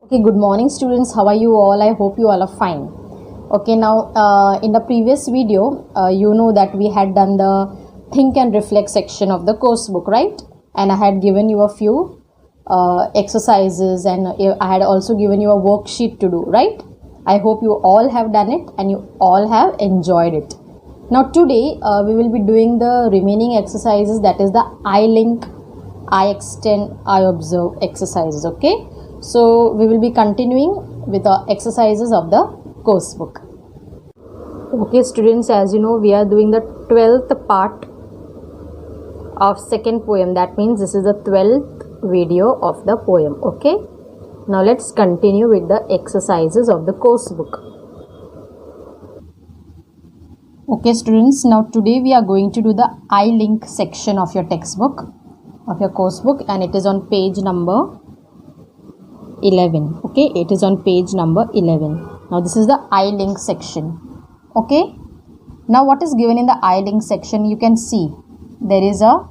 Okay, good morning students. How are you all? I hope you all are fine. Okay, now in the previous video, you know that we had done the think and reflect section of the course book, right? And I had given you a few exercises and I had also given you a worksheet to do, right? I hope you all have done it and you all have enjoyed it. Now today we will be doing the remaining exercises, that is the I link, I extend, I observe exercises, okay? So we will be continuing with the exercises of the course book. Okay students, as you know, we are doing the 12th part of second poem. That means this is the 12th video of the poem, okay? Now let's continue with the exercises of the course book. Okay students, now today we are going to do the I link section of your textbook, of your course book, and it is on page number 11. Okay, it is on page number 11. Now this is the I link section. Okay, now what is given in the I link section? You can see there is a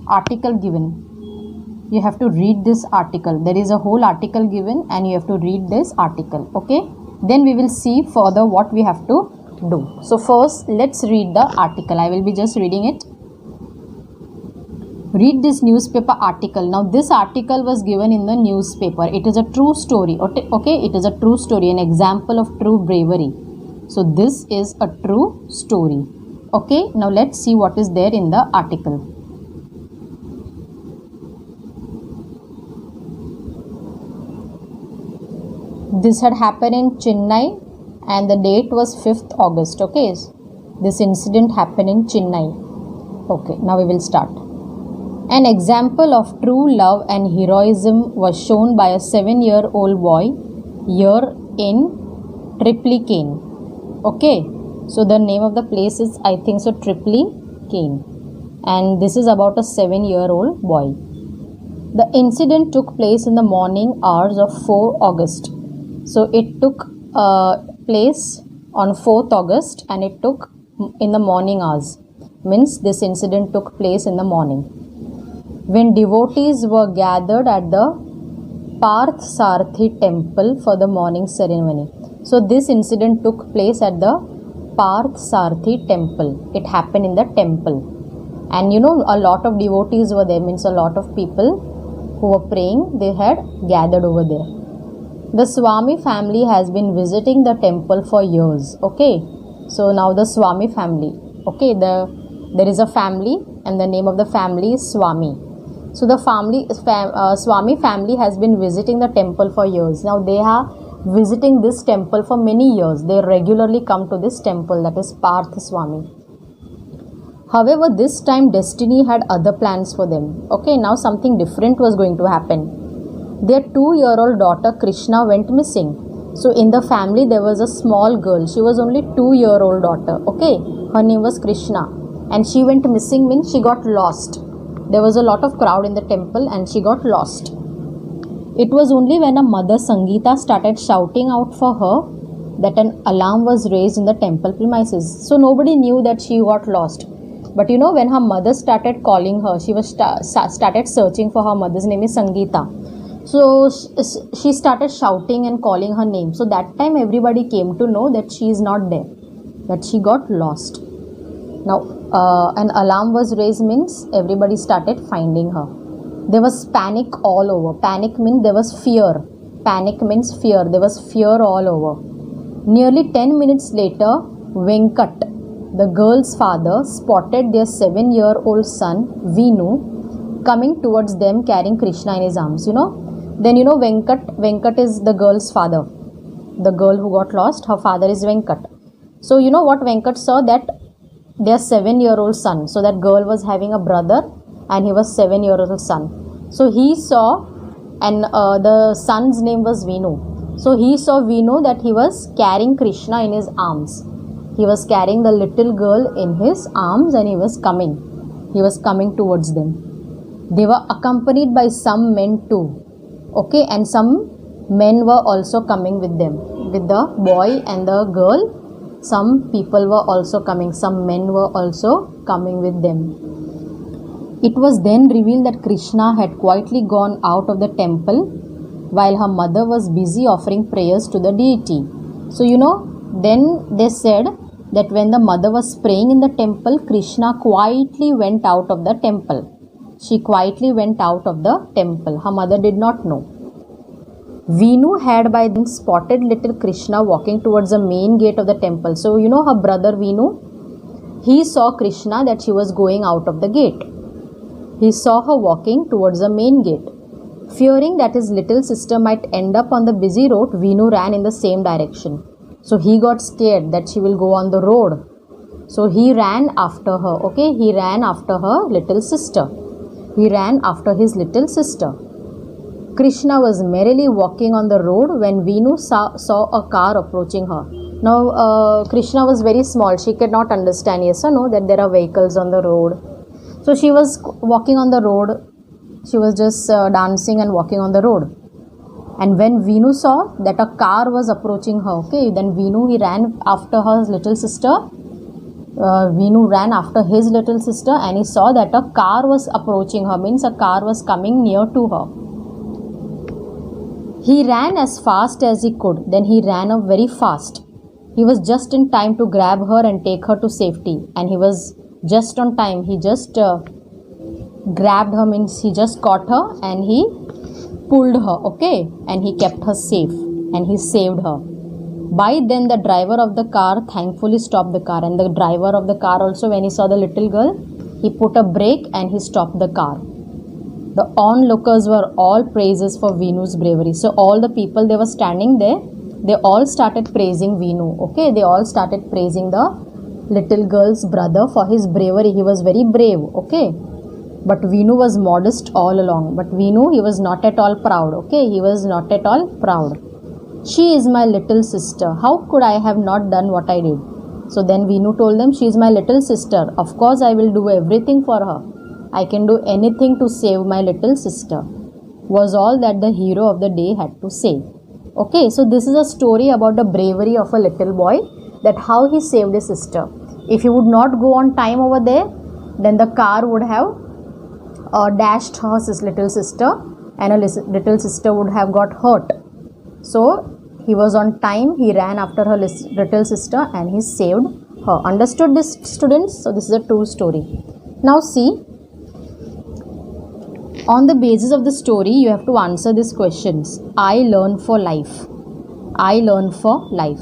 article given. You have to read this article. There is a whole article given and you have to read this article. Okay, then we will see further what we have to do. So first let's read the article. I will be just reading it. Read this newspaper article. Now this article was given in the newspaper. It is a true story. Okay, it is a true story, an example of true bravery. So this is a true story. Okay, now let's see what is there in the article. This had happened in Chennai and the date was 5th August. Okay, this incident happened in Chennai. Okay, now we will start. An example of true love and heroism was shown by a 7-year-old boy here in Triplicane. Okay, so the name of the place is, I think so, Triplicane, and this is about a 7-year-old boy. The incident took place in the morning hours of 4 August. So it took place on 4th August and it took in the morning hours. Means this incident took place in the morning, when devotees were gathered at the Parth Sarthi temple for the morning ceremony. So this incident took place at the Parth Sarthi temple. It happened in the temple. And you know, a lot of devotees were there, means a lot of people who were praying, they had gathered over there. The Swami family has been visiting the temple for years. Okay, so now the Swami family. Okay, there is a family and the name of the family is Swami. So the Swami family has been visiting the temple for years. Now they are visiting this temple for many years. They regularly come to this temple, that is Parth Swami. However, this time destiny had other plans for them. Okay, now something different was going to happen. Their 2-year-old daughter Krishna went missing. So in the family there was a small girl. She was only 2-year-old daughter. Okay, her name was Krishna, and she went missing, means she got lost. There was a lot of crowd in the temple and she got lost. It was only when her mother Sangeeta started shouting out for her that an alarm was raised in the temple premises. So nobody knew that she got lost. But you know, when her mother started calling her, she was started searching for her mother's name is Sangeeta. So she started shouting and calling her name. So that time everybody came to know that she is not there, that she got lost. Now an alarm was raised, means everybody started finding her. There was panic all over. Panic means there was fear. Panic means fear. There was fear all over. Nearly 10 minutes later, Venkat, the girl's father, spotted their 7-year-old son Vinu coming towards them carrying Krishna in his arms. You know, then you know Venkat is the girl's father. The girl who got lost, her father is Venkat. So you know what Venkat saw, that their 7-year-old son. So that girl was having a brother and he was 7-year-old son. So he saw, and the son's name was Vinu. So he saw Vinu that he was carrying Krishna in his arms. He was carrying the little girl in his arms and he was coming. He was coming towards them. They were accompanied by some men too. Okay, and some men were also coming with them. With the boy and the girl, some people were also coming, some men were also coming with them. It was then revealed that Krishna had quietly gone out of the temple while her mother was busy offering prayers to the deity. So then they said that when the mother was praying in the temple, Krishna quietly went out of the temple. She quietly went out of the temple. Her mother did not know. Venu had by then spotted little Krishna walking towards the main gate of the temple. So her brother Venu, he saw Krishna that she was going out of the gate. He saw her walking towards the main gate. Fearing that his little sister might end up on the busy road, Venu ran in the same direction. So he got scared that she will go on the road. So he ran after her. Okay, he ran after her little sister. He ran after his little sister. Krishna was merrily walking on the road when Venu saw a car approaching her. Now, Krishna was very small. She could not understand, yes or no, that there are vehicles on the road. So she was walking on the road. She was just dancing and walking on the road. And when Venu saw that a car was approaching her, okay, then Venu, he ran after her little sister. Venu ran after his little sister and he saw that a car was approaching her, means a car was coming near to her. He ran as fast as he could. Then he ran up very fast. He was just in time to grab her and take her to safety. And he was just on time. He just grabbed her, means he just caught her and he pulled her, okay, and he kept her safe and he saved her. By then the driver of the car thankfully stopped the car, and the driver of the car also, when he saw the little girl, he put a brake and he stopped the car. The onlookers were all praises for Venu's bravery. So all the people, they were standing there, they all started praising Venu, okay, they all started praising the little girl's brother for his bravery. He was very brave, okay. But Venu was modest all along. But Venu, he was not at all proud. Okay, he was not at all proud. She is my little sister. How could I have not done what I did? So then Venu told them, she is my little sister. Of course, I will do everything for her. I can do anything to save my little sister. Was all that the hero of the day had to say. Okay, so this is a story about the bravery of a little boy, that how he saved his sister. If he would not go on time over there, then the car would have dashed her little sister and a little sister would have got hurt. So he was on time, he ran after her little sister and he saved her. Understood this, students? So this is a true story. Now see, on the basis of the story, you have to answer these questions. I learn for life. I learn for life.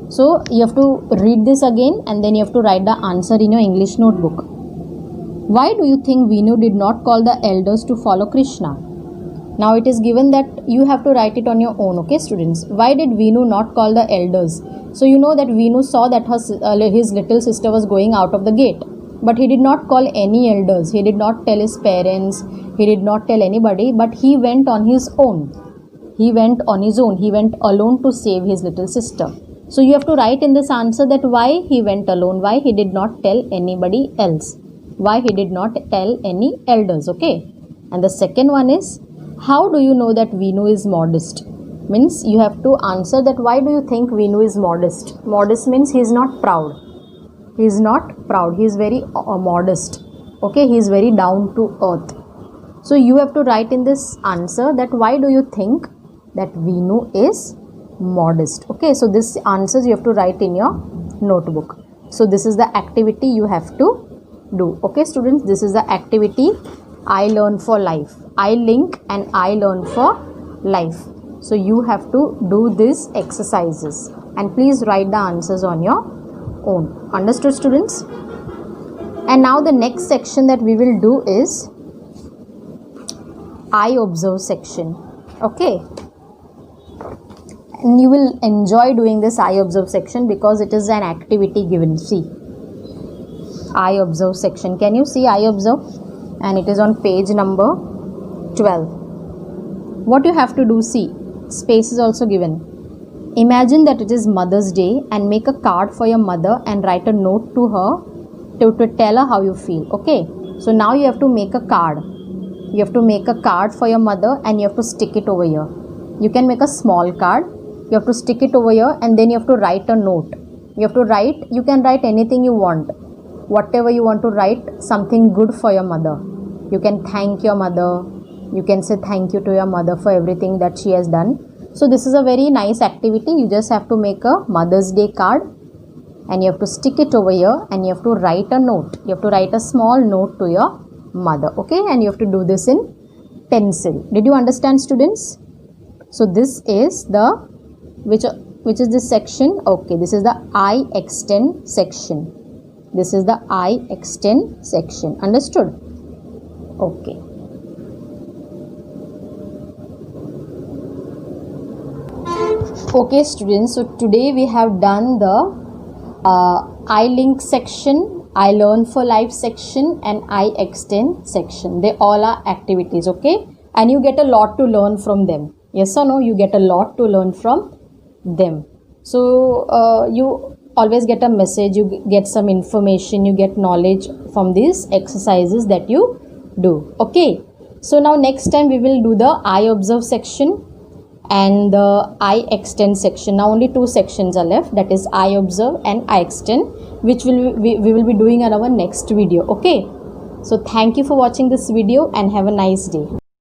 So you have to read this again and then you have to write the answer in your English notebook. Why do you think Venu did not call the elders to follow Krishna? Now it is given that you have to write it on your own, okay, students? Why did Venu not call the elders? So you know that Venu saw that his little sister was going out of the gate. But he did not call any elders. He did not tell his parents. He did not tell anybody. But he went on his own. He went on his own. He went alone to save his little sister. So you have to write in this answer that why he went alone. Why he did not tell anybody else. Why he did not tell any elders, okay? And the second one is, how do you know that Venu is modest? Means you have to answer that why do you think Venu is modest? Modest means he is not proud. He is not proud. He is very modest. Okay, he is very down to earth. So you have to write in this answer that why do you think that Venu is modest? Okay, so this answers you have to write in your notebook. So this is the activity you have to do. Okay, students, this is the activity I learn for life. I link and I learn for life. So you have to do these exercises and please write the answers on your own. Understood, students? And now the next section that we will do is I observe section. Okay, and you will enjoy doing this I observe section because it is an activity given. See, I observe section. Can you see I observe? And it is on page number 12. What you have to do, see, space is also given. Imagine that it is Mother's Day and make a card for your mother and write a note to her to tell her how you feel. Okay, so now you have to make a card. You have to make a card for your mother and you have to stick it over here. You can make a small card. You have to stick it over here and then you have to write a note. You have to write, you can write anything you want. Whatever you want to write, something good for your mother. You can thank your mother. You can say thank you to your mother for everything that she has done. So this is a very nice activity. You just have to make a Mother's Day card and you have to stick it over here and you have to write a note. You have to write a small note to your mother, okay? And you have to do this in pencil. Did you understand, students? So this is the, which is this section? Okay, this is the I extend section. This is the I extend section. Understood? Okay. Okay, students. So today we have done the iLink section, iLearn for Life section and iExtend section. They all are activities, okay? And you get a lot to learn from them. Yes or no? You get a lot to learn from them. So you always get a message, you get some information, you get knowledge from these exercises that you do. Okay. So now next time we will do the I observe section and the I extend section. Now only two sections are left, that is I observe and I extend, which we will be doing in our next video. Okay. So thank you for watching this video and have a nice day.